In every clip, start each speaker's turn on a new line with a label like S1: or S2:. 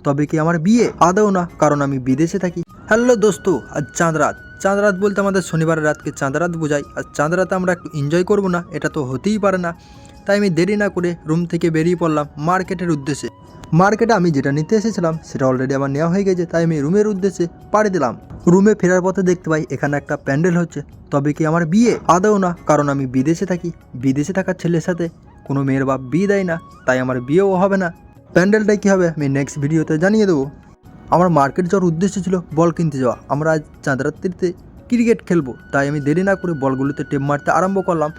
S1: তবে কি আমার বিয়ে? আদৌ না, কারণ আমি বিদেশে থাকি। হ্যালো দোস্ত, আজ চাঁদ রাত। চাঁদ রাত বলতে আমাদের শনিবারের রাতকে চাঁদ রাত বোঝায়। আর চাঁদ রাতে আমরা একটু এনজয় করবো না, এটা তো হতেই পারে না। তাই আমি দেরি না করে রুম থেকে বেরিয়ে পড়লাম মার্কেটের উদ্দেশ্যে। মার্কেটে আমি যেটা নিতে এসেছিলাম সেটা অলরেডি আমার নেওয়া হয়ে গেছে, তাই আমি রুমের উদ্দেশ্যে পাড়ি দিলাম। রুমে ফেরার পথে দেখতে পাই এখানে একটা প্যান্ডেল হচ্ছে। তবে কি আমার বিয়ে? আদৌ না, কারণ আমি বিদেশে থাকি। বিদেশে থাকা ছেলের সাথে কোনো মেয়ের বাপ বিয়ে দেয় না, তাই আমার বিয়েও হবে না। প্যান্ডেলটাই কী হবে আমি নেক্সট ভিডিওতে জানিয়ে দেবো। আমার মার্কেট যাওয়ার উদ্দেশ্য ছিল বল কিনতে যাওয়া। আমরা আজ চাঁদরাত্রিতে ক্রিকেট খেলবো, তাই আমি দেরি না করে বলগুলোতে টেপ মারতে আরম্ভ করলাম।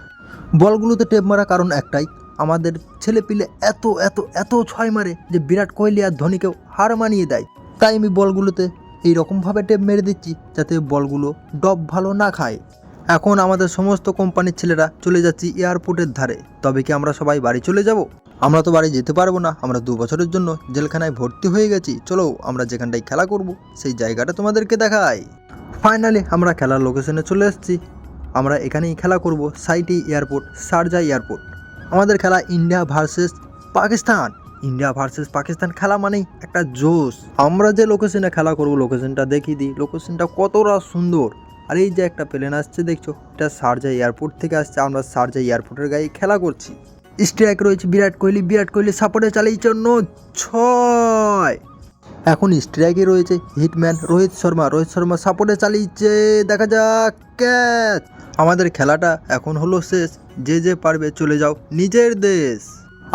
S1: বলগুলোতে টেপ মারা কারণ একটাই, আমাদের ছেলে পিলে এত এত এত ছয় মারে যে বিরাট কোহলি আর ধোনিকেও হার মানিয়ে দেয়। তাই আমি বলগুলোতে এইরকমভাবে টেপ মেরে দিচ্ছি যাতে বলগুলো ডব ভালো না খায়। এখন আমাদের সমস্ত কোম্পানির ছেলেরা চলে যাচ্ছি এয়ারপোর্টের ধারে। তবে কি আমরা সবাই বাড়ি চলে যাব? আমরা তো বাড়ি যেতে পারবো না, আমরা 2 বছরের জন্য জেলখানায় ভর্তি হয়ে গেছি। চলো আমরা যেখানটায় খেলা করব সেই জায়গাটা তোমাদেরকে দেখাই। ফাইনালি আমরা খেলার লোকেশনে চলে এসেছি। আমরা এখানেই খেলা করব, সাইটি এয়ারপোর্ট, শারজা এয়ারপোর্ট। আমাদের খেলা India versus Pakistan. India versus Pakistan খেলা মানেই একটা জোশ। আমরা যে লোকেশনে খেলা করব লোকেশনটা দেখিয়ে দিই, লোকেশনটা কতটা সুন্দর। আর এই যে একটা প্লেন আসছে দেখছো, এটা শারজা এয়ারপোর্ট থেকে আসছে। আমরা শারজা এয়ারপোর্টের গায়ে খেলা করছি। স্ট্রাইক রয়েছে বিরাট কোহলি, বিরাট কোহলি সাপোর্টে চালিয়েছে 6। এখন স্ট্রাইকে রয়েছে হিটম্যান রোহিত শর্মা, রোহিত শর্মা সাপোর্টে চালিয়েছে, দেখা যাক ক্যাচ। আমাদের খেলাটা এখন হলো শেষ, যে যে পারবে চলে যাও নিজের দেশ।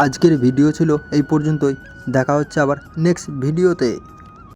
S1: আজকের ভিডিও ছিল এই পর্যন্তই, দেখা হচ্ছে আবার নেক্সট ভিডিওতে।